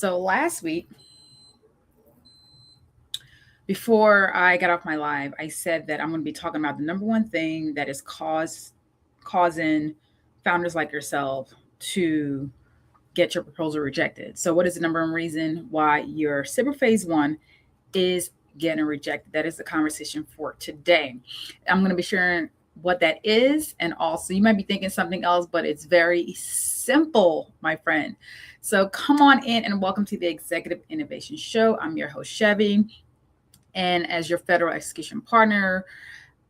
So last week, before I got off my live, I said that I'm going to be talking about the number one thing that is causing founders like yourself to get your proposal rejected. So, what is the number one reason why your SBIR Phase 1 is getting rejected? That is the conversation for today. I'm going to be sharing what that is, and also you might be thinking something else, but it's very simple, my friend. So, come on in and welcome to the Executive Innovation Show. I'm your host, Chevy. And as your federal execution partner,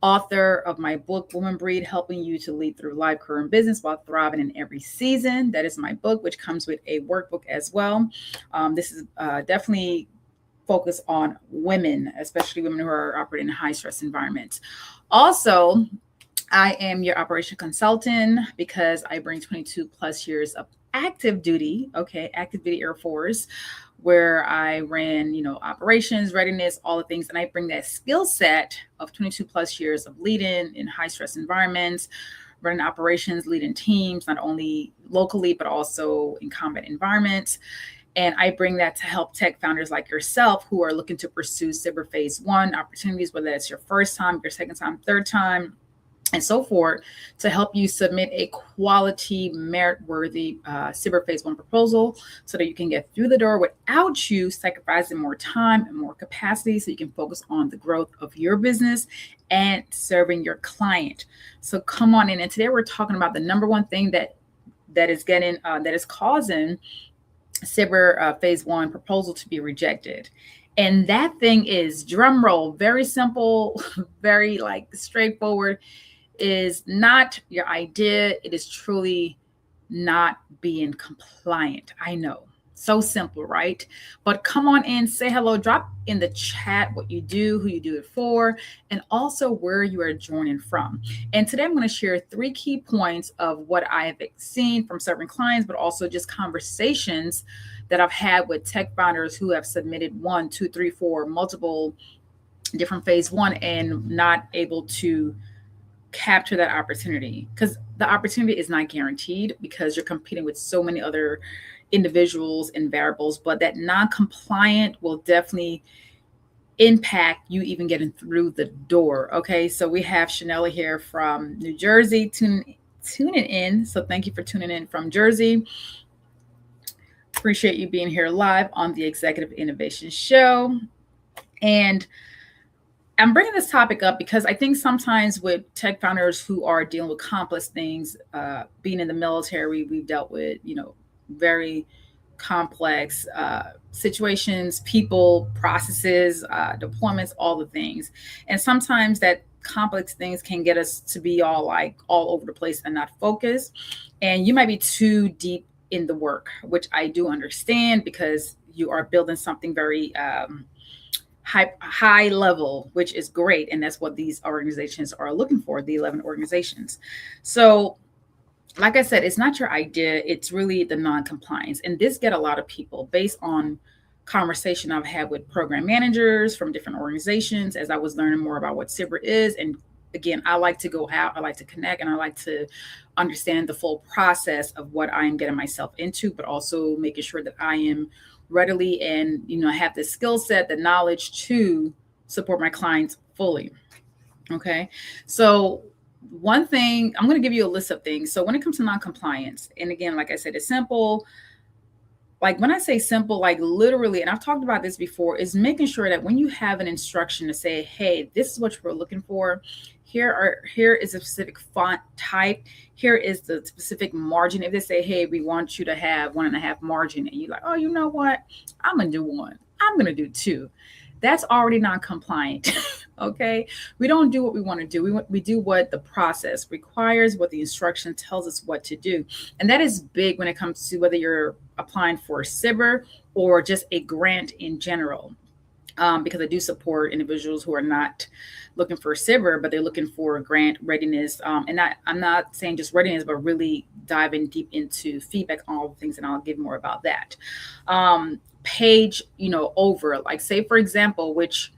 author of my book, Woman Breed, helping you to lead through life, career, and business while thriving in every season. That is my book, which comes with a workbook as well. This is definitely focused on women, especially women who are operating in high stress environments. Also, I am your operation consultant because I bring 22 plus years of active duty Air Force, where I ran, operations, readiness, all the things. And I bring that skill set of 22 plus years of leading in high stress environments, running operations, leading teams, not only locally, but also in combat environments. And I bring that to help tech founders like yourself who are looking to pursue SBIR Phase 1 opportunities, whether it's your first time, your second time, third time, and so forth, to help you submit a quality, merit-worthy SBIR Phase 1 proposal so that you can get through the door without you sacrificing more time and more capacity so you can focus on the growth of your business and serving your client. So come on in. And today we're talking about the number one thing that is causing SBIR Phase 1 proposal to be rejected. And that thing is, drum roll, very simple, very straightforward, is not your idea. It is truly not being compliant. I know, so simple, right? But come on in, say hello, drop in the chat what you do, who you do it for, and also where you are joining from. And today I'm going to share 3 key points of what I have seen from certain clients, but also just conversations that I've had with tech founders who have submitted 1, 2, 3, 4, multiple different Phase 1 and not able to capture that opportunity, because the opportunity is not guaranteed because you're competing with so many other individuals and variables, but that non-compliant will definitely impact you even getting through the door. Okay, so we have Chanela here from New Jersey tuning in. So thank you for tuning in from Jersey. Appreciate you being here live on the Executive Innovation Show. And I'm bringing this topic up because I think sometimes with tech founders who are dealing with complex things, being in the military, we've dealt with, very complex situations, people, processes, deployments, all the things. And sometimes that complex things can get us to be all over the place and not focused. And you might be too deep in the work, which I do understand because you are building something very high level, which is great. And that's what these organizations are looking for, the 11 organizations. So like I said, it's not your idea. It's really the non-compliance. And this get a lot of people based on conversation I've had with program managers from different organizations as I was learning more about what SBIR is. And again, I like to go out, I like to connect, and I like to understand the full process of what I am getting myself into, but also making sure that I am readily and have the skill set, the knowledge to support my clients fully. Okay, so one thing, I'm going to give you a list of things. So when it comes to non-compliance, and again, like I said, it's simple. Like when I say simple, like literally, and I've talked about this before, is making sure that when you have an instruction to say, hey, this is what we're looking for, here is a specific font type, here is the specific margin. If they say, hey, we want you to have 1.5 margin, and you're like, oh, you know what, I'm gonna do 1, I'm gonna do 2, that's already non-compliant. Okay, we don't do what we want to do. We do what the process requires, what the instruction tells us what to do. And that is big when it comes to whether you're applying for SBIR or just a grant in general. Because I do support individuals who are not looking for SBIR, but they're looking for grant readiness. And I'm not saying just readiness, but really diving deep into feedback on all the things, and I'll give more about that. Page, over, like say, for example, which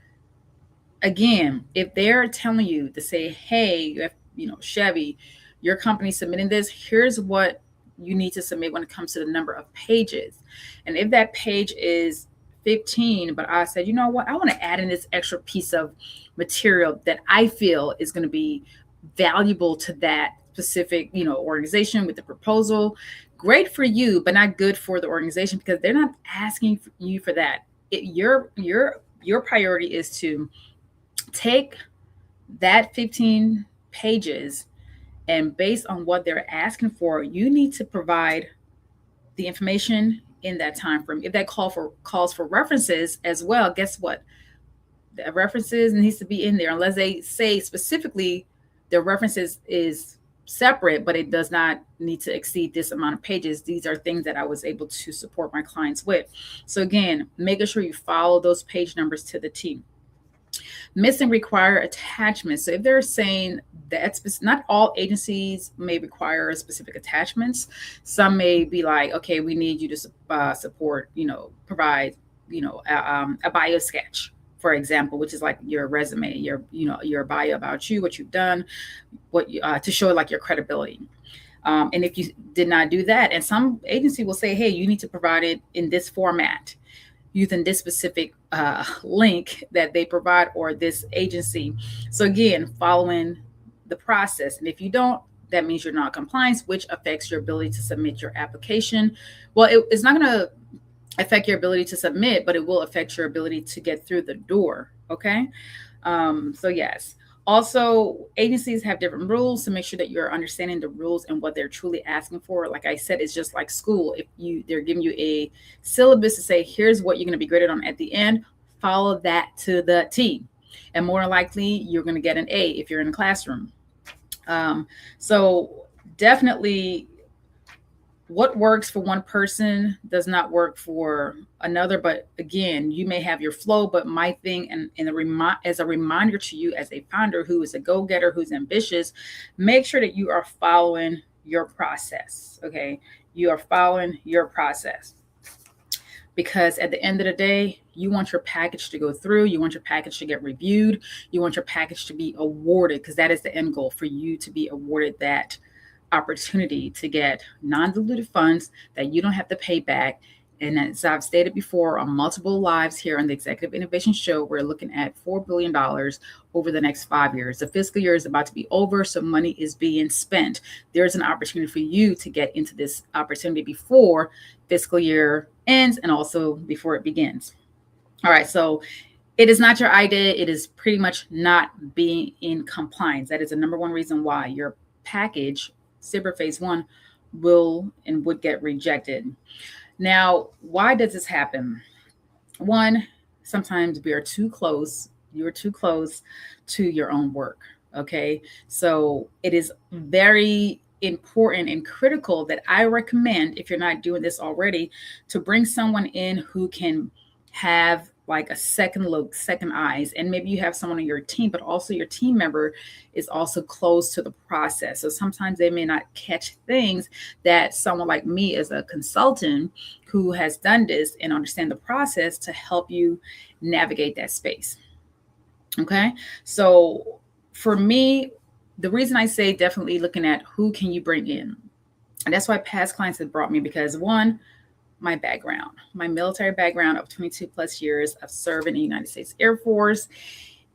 again, if they're telling you to say, hey, Chevy, your company submitting this, here's what you need to submit when it comes to the number of pages. And if that page is 15, but I said, you know what, I want to add in this extra piece of material that I feel is going to be valuable to that specific, organization with the proposal. Great for you, but not good for the organization, because they're not asking you for that. Your priority is to take that 15 pages, and based on what they're asking for, you need to provide the information in that time frame. If that calls for references as well, guess what? The references needs to be in there, unless they say specifically the references is separate, but it does not need to exceed this amount of pages. These are things that I was able to support my clients with. So again, making sure you follow those page numbers to the T. Missing required attachments. So if they're saying that not all agencies may require specific attachments. Some may be like, okay, we need you to support, provide, a bio sketch, for example, which is like your resume, your bio about you, what you've done, to show like your credibility. And if you did not do that, and some agency will say, hey, you need to provide it in this format, using this specific link that they provide, or this agency. So again, following the process. And if you don't, that means you're not in compliance, which affects your ability to submit your application. Well, it's not going to affect your ability to submit, but it will affect your ability to get through the door. Okay. So yes. Also, agencies have different rules, so make sure that you're understanding the rules and what they're truly asking for. Like I said, it's just like school. If they're giving you a syllabus to say, here's what you're going to be graded on at the end, follow that to the T. And more likely, you're going to get an A if you're in a classroom. So definitely, what works for one person does not work for another. But again, you may have your flow, but my thing, and as a reminder to you as a founder who is a go-getter, who's ambitious, make sure that you are following your process. Okay. You are following your process, because at the end of the day, you want your package to go through. You want your package to get reviewed. You want your package to be awarded, because that is the end goal, for you to be awarded that opportunity to get non-dilutive funds that you don't have to pay back. And as I've stated before on multiple lives here on the Executive Innovation Show, we're looking at $4 billion over the next 5 years. The fiscal year is about to be over, so money is being spent. There's an opportunity for you to get into this opportunity before fiscal year ends, and also before it begins. All right, so it is not your idea. It is pretty much not being in compliance. That is the number one reason why your package, SBIR Phase 1, would get rejected. Now, why does this happen? One, sometimes we are too close. You're too close to your own work. Okay. So it is very important and critical that I recommend, if you're not doing this already, to bring someone in who can have like a second look, second eyes. And maybe you have someone on your team, but also your team member is also close to the process. So sometimes they may not catch things that someone like me as a consultant who has done this and understand the process to help you navigate that space. Okay. So for me, the reason I say definitely looking at who can you bring in. And that's why past clients have brought me, because one, my background, my military background of 22 plus years of serving in the United States Air Force.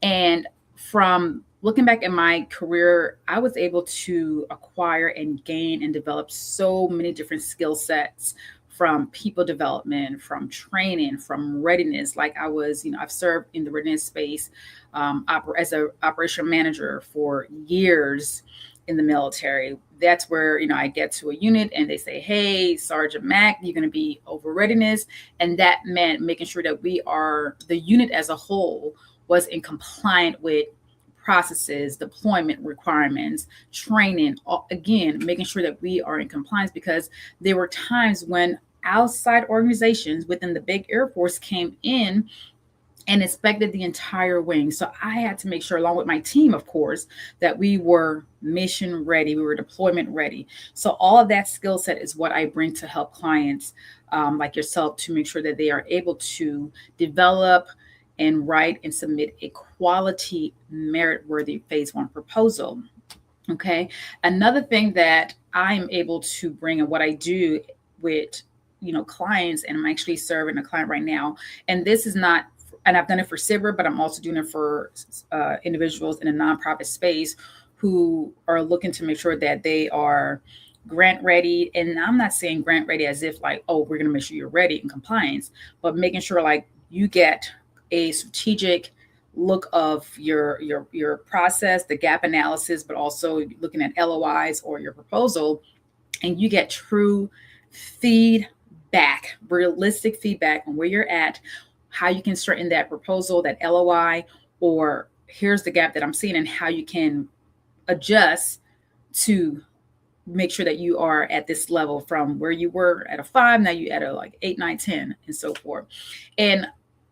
And from looking back at my career, I was able to acquire and gain and develop so many different skill sets, from people development, from training, from readiness. Like I've served in the readiness space as an operational manager for years in the military. That's where, I get to a unit and they say, hey, Sergeant Mac, you're going to be over readiness. And that meant making sure that the unit as a whole was in compliant with processes, deployment requirements, training, again, making sure that we are in compliance, because there were times when outside organizations within the big Air Force came in and inspected the entire wing. So I had to make sure, along with my team, of course, that we were mission ready, we were deployment ready. So all of that skill set is what I bring to help clients like yourself, to make sure that they are able to develop and write and submit a quality, merit-worthy Phase 1 proposal. Okay. Another thing that I'm able to bring and what I do with, clients, and I'm actually serving a client right now. And this is not, and I've done it for SBIR, but I'm also doing it for individuals in a nonprofit space who are looking to make sure that they are grant ready. And I'm not saying grant ready as if like, oh, we're going to make sure you're ready in compliance, but making sure like you get a strategic look of your process, the gap analysis, but also looking at LOIs or your proposal, and you get true feedback, realistic feedback on where you're at, how you can straighten that proposal, that LOI, or here's the gap that I'm seeing and how you can adjust to make sure that you are at this level from where you were at a 5, now you at a like 8, 9, 10, and so forth. And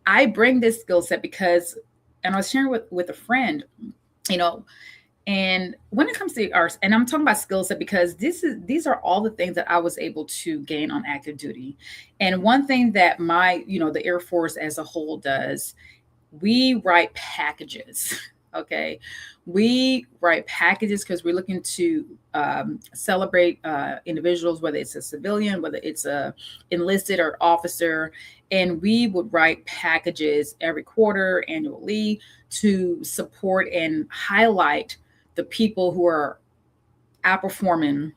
I bring this skill set because, and I was sharing with a friend, you know, and when it comes to ours, and I'm talking about skill set because these are all the things that I was able to gain on active duty. And one thing that the Air Force as a whole does, we write packages. Okay, we write packages because we're looking to celebrate individuals, whether it's a civilian, whether it's a enlisted or officer, and we would write packages every quarter, annually, to support and highlight the people who are outperforming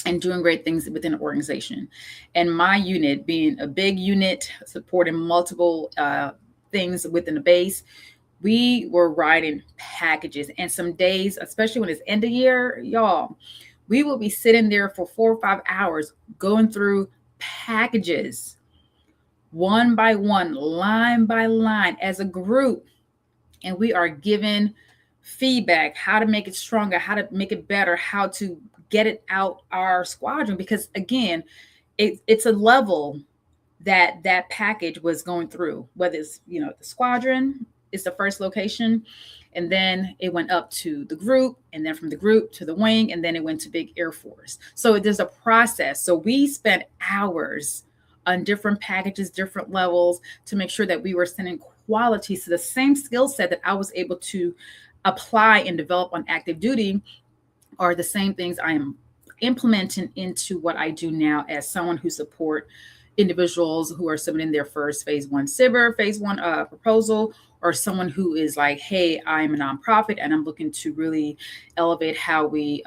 and doing great things within the organization. And my unit, being a big unit supporting multiple things within the base, we were writing packages. And some days, especially when it's end of year, y'all, we will be sitting there for 4 or 5 hours going through packages one by one, line by line, as a group. And we are given feedback, how to make it stronger, how to make it better, how to get it out our squadron. Because again, it's a level that package was going through, whether it's, the squadron is the first location, and then it went up to the group, and then from the group to the wing, and then it went to big Air Force. So there's a process. So we spent hours on different packages, different levels, to make sure that we were sending quality. So the same skill set that I was able to apply and develop on active duty are the same things I am implementing into what I do now as someone who support individuals who are submitting their first phase 1 SBIR, phase 1 proposal, or someone who is like, hey, I'm a nonprofit and I'm looking to really elevate how we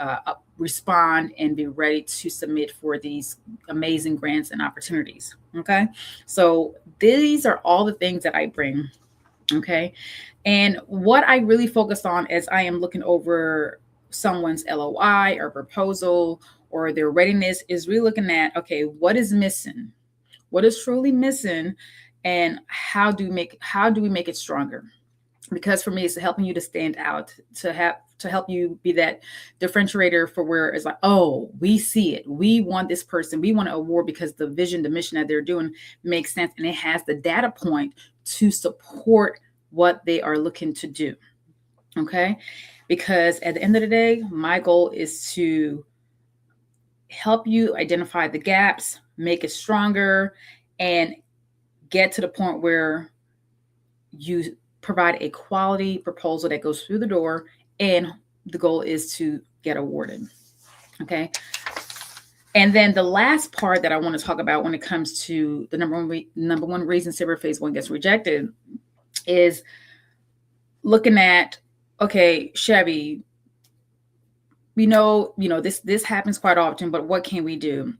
respond and be ready to submit for these amazing grants and opportunities. Okay. So these are all the things that I bring. Okay. And what I really focus on as I am looking over someone's LOI or proposal or their readiness is really looking at, okay, what is missing? What is truly missing, and how do we make it stronger? Because for me, it's helping you to stand out, to help you be that differentiator for where it's like, oh, we see it. We want this person. We want to award because the vision, the mission that they're doing makes sense, and it has the data point to support what they are looking to do. Okay, because at the end of the day, my goal is to help you identify the gaps, make it stronger, and get to the point where you provide a quality proposal that goes through the door, and the goal is to get awarded. Okay. And then the last part that I want to talk about when it comes to the number one reason SBIR Phase 1 gets rejected is looking at, okay, Chevy, we know this happens quite often, but what can we do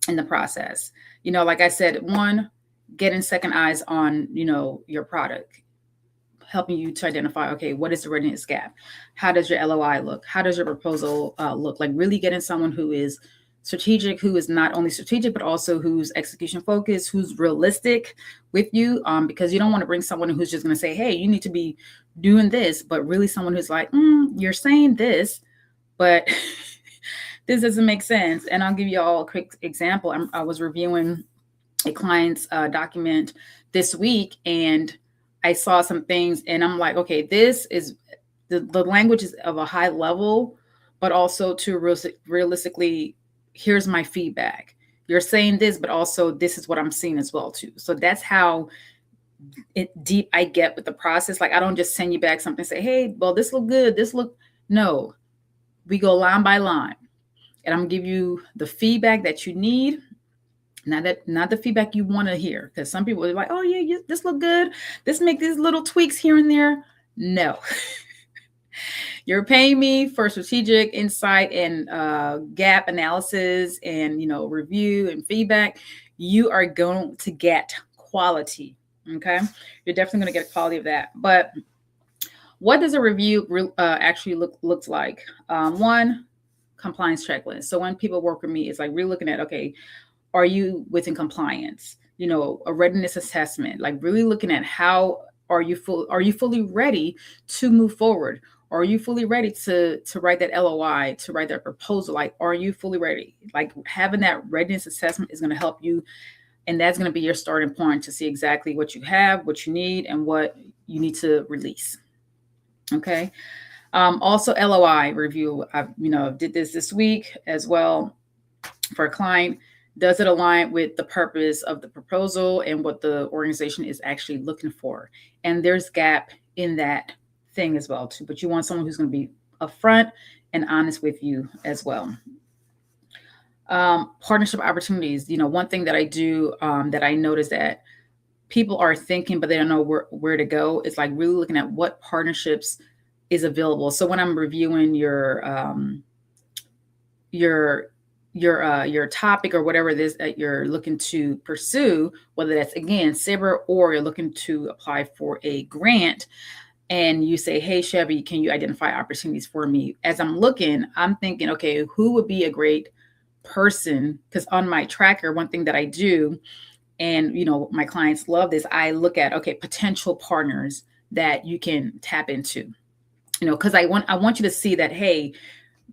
in the process? Like I said, one, getting second eyes on, your product, helping you to identify, okay, what is the readiness gap? How does your LOI look? How does your proposal look? Like really getting someone who is strategic, who is not only strategic, but also who's execution focused, who's realistic with you, because you don't want to bring someone who's just going to say, hey, you need to be doing this, but really someone who's like, you're saying this, but this doesn't make sense. And I'll give you all a quick example. I was reviewing a client's document this week, and I saw some things, and I'm like, okay, this is the language is of a high level, but also to realistically, here's my feedback. You're saying this, but also this is what I'm seeing as well too. So that's how deep I get with the process. Like I don't just send you back something and say, hey, well, this look good. No, We go line by line, and I'm gonna give you the feedback that you need. Not the feedback you want to hear, because some people are like, oh yeah, this look good. This make these little tweaks here and there. No. You're paying me for strategic insight and gap analysis and review and feedback. You are going to get quality. Okay, you're definitely going to get quality of that. But what does a review actually looks like? One, compliance checklist. So when people work with me, it's like really looking at, okay, are you within compliance? A readiness assessment, like really looking at how are you fully ready to move forward? Are you fully ready to write that LOI, to write that proposal? Like, are you fully ready? Like, having that readiness assessment is going to help you, and that's going to be your starting point to see exactly what you have, what you need, and what you need to release. Okay. Also, LOI review. I did this week as well for a client. Does it align with the purpose of the proposal and what the organization is actually looking for? And there's gap in that thing as well too. But you want someone who's going to be upfront and honest with you as well. Partnership opportunities. One thing that I do that I notice that people are thinking, but they don't know where to go. It's like really looking at what partnerships is available. So when I'm reviewing your topic or whatever it is that you're looking to pursue, whether that's again SBIR or you're looking to apply for a grant, and you say, hey Chevy, can you identify opportunities for me? As I'm looking, I'm thinking, okay, who would be a great person? Because on my tracker, one thing that I do, and my clients love this, I look at, okay, potential partners that you can tap into, because I want you to see that, hey,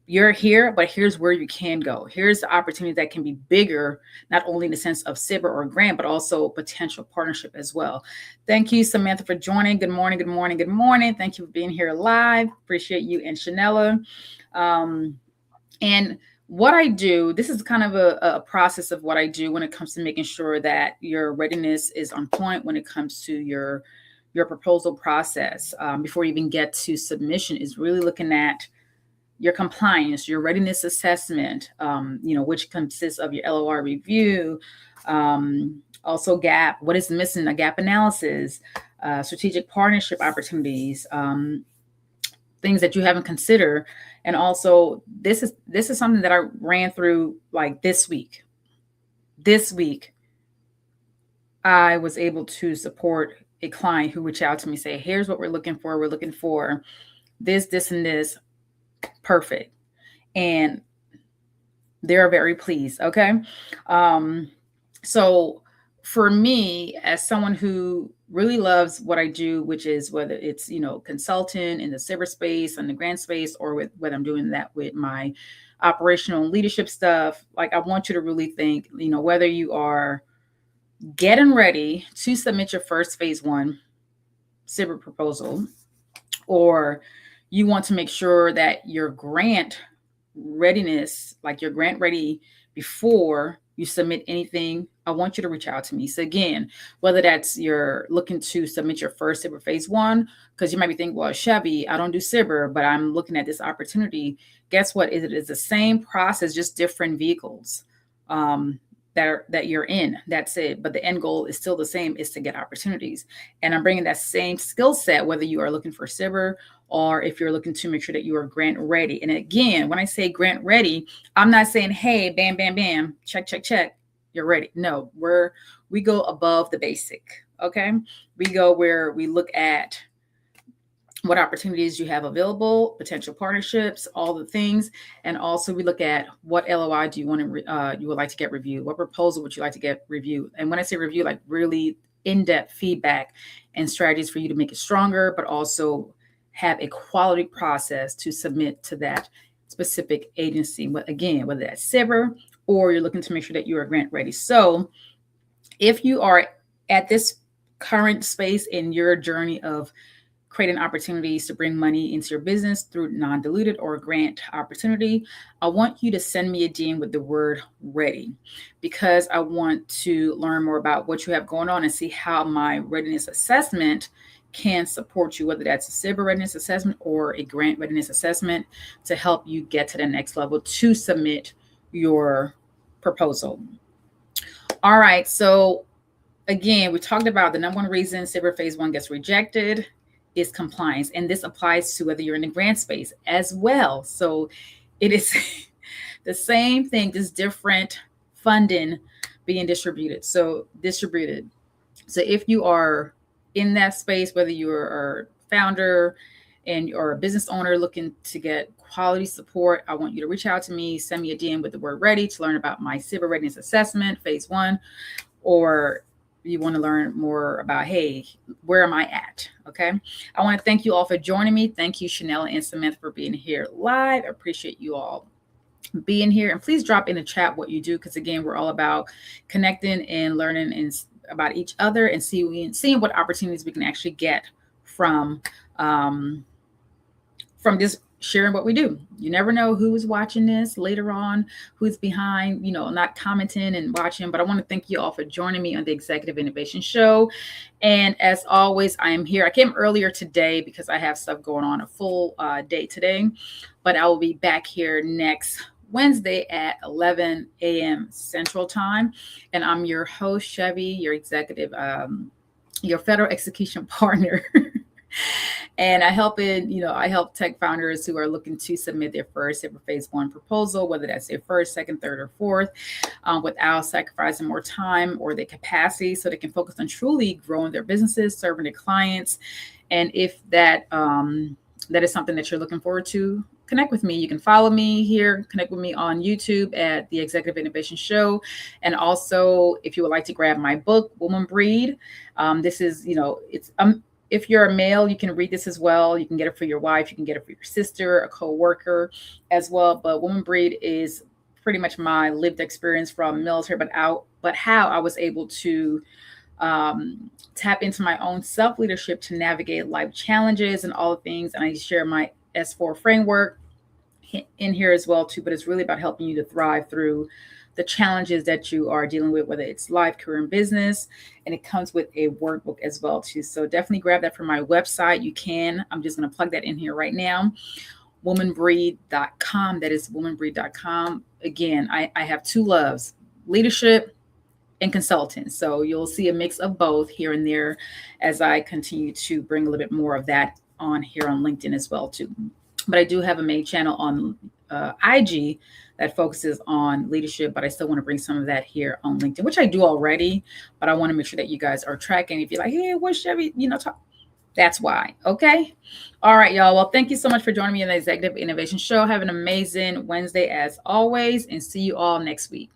you're here, but here's where you can go. Here's the opportunity that can be bigger, not only in the sense of SBIR or grant, but also potential partnership as well. Thank you, Samantha, for joining. Good morning, good morning, good morning. Thank you for being here live. Appreciate you and Shanella. And what I do, this is kind of a process of what I do when it comes to making sure that your readiness is on point when it comes to your proposal process. Before you even get to submission, is really looking at your compliance, your readiness assessment, which consists of your LOR review, also gap, what is missing, a gap analysis, strategic partnership opportunities, things that you haven't considered. And also this is something that I ran through like this week. This week, I was able to support a client who reached out to me, say, here's what we're looking for. We're looking for this, and this. Perfect. And they're very pleased. Okay. So for me, as someone who really loves what I do, which is whether it's, consultant in the SBIR space and the grant space, or with whether I'm doing that with my operational and leadership stuff, like I want you to really think, whether you are getting ready to submit your first phase 1 SBIR proposal, or you want to make sure that your grant readiness, like your grant ready before you submit anything, I want you to reach out to me. So again, whether that's you're looking to submit your first SBIR phase 1, because you might be thinking, well, Chevy, I don't do SBIR, but I'm looking at this opportunity. Guess what? It is the same process, just different vehicles that you're in. That's it. But the end goal is still the same, is to get opportunities. And I'm bringing that same skill set, whether you are looking for SBIR or if you're looking to make sure that you are grant ready. And again, when I say grant ready, I'm not saying, hey, bam, bam, bam, check, check, check, you're ready. No, we go above the basic. Okay. We go where we look at what opportunities you have available, potential partnerships, all the things. And also we look at what LOI do you want to, you would like to get reviewed? What proposal would you like to get reviewed? And when I say review, like really in-depth feedback and strategies for you to make it stronger, but also have a quality process to submit to that specific agency. But again, whether that's SBIR or you're looking to make sure that you are grant ready. So if you are at this current space in your journey of creating opportunities to bring money into your business through non-diluted or grant opportunity, I want you to send me a DM with the word ready, because I want to learn more about what you have going on and see how my readiness assessment can support you, whether that's a SBIR readiness assessment or a grant readiness assessment, to help you get to the next level to submit your proposal. All right, so again, we talked about the number one reason SBIR Phase 1 gets rejected is compliance. And this applies to whether you're in the grant space as well. So it is the same thing, just different funding being distributed. So if you are in that space, whether you're a founder and or a business owner looking to get quality support, I want you to reach out to me, send me a DM with the word ready to learn about my SBIR readiness assessment, Phase 1, or you want to learn more about, hey, where am I at? Okay. I want to thank you all for joining me. Thank you, Chanel and Samantha, for being here live. I appreciate you all being here. And please drop in the chat what you do, because again, we're all about connecting and learning about each other and seeing what opportunities we can actually get from just sharing what we do. You never know who is watching this later on, who's behind, not commenting and watching. But I want to thank you all for joining me on the Executive Innovation Show. And as always, I am here. I came earlier today because I have stuff going on, a full day today, but I will be back here next Wednesday at 11 a.m. Central Time. And I'm your host, Chevy, your executive, your federal execution partner. And I help tech founders who are looking to submit their first SBIR Phase 1 proposal, whether that's their first, second, third, or fourth, without sacrificing more time or their capacity, so they can focus on truly growing their businesses, serving their clients. And if that is something that you're looking forward to, connect with me. You can follow me here, connect with me on YouTube at the Executive Innovation Show. And also, if you would like to grab my book, Woman Breed, this is, if you're a male, you can read this as well. You can get it for your wife. You can get it for your sister, a co-worker as well. But Woman Breed is pretty much my lived experience from military, but how I was able to tap into my own self-leadership to navigate life challenges and all the things. And I share my S4 framework in here as well too. But it's really about helping you to thrive through the challenges that you are dealing with, whether it's life, career, and business. And it comes with a workbook as well too. So definitely grab that from my website. You can. I'm just going to plug that in here right now. womanbreed.com. That is womanbreed.com. Again, I have two loves: leadership and consulting. So you'll see a mix of both here and there as I continue to bring a little bit more of that on here on LinkedIn as well too. But I do have a main channel on IG that focuses on leadership, but I still want to bring some of that here on LinkedIn, which I do already, but I want to make sure that you guys are tracking. If you're like, hey, what's Chevy, talk, that's why. Okay. All right, y'all. Well, thank you so much for joining me on the Executive Innovation Show. Have an amazing Wednesday as always, and see you all next week.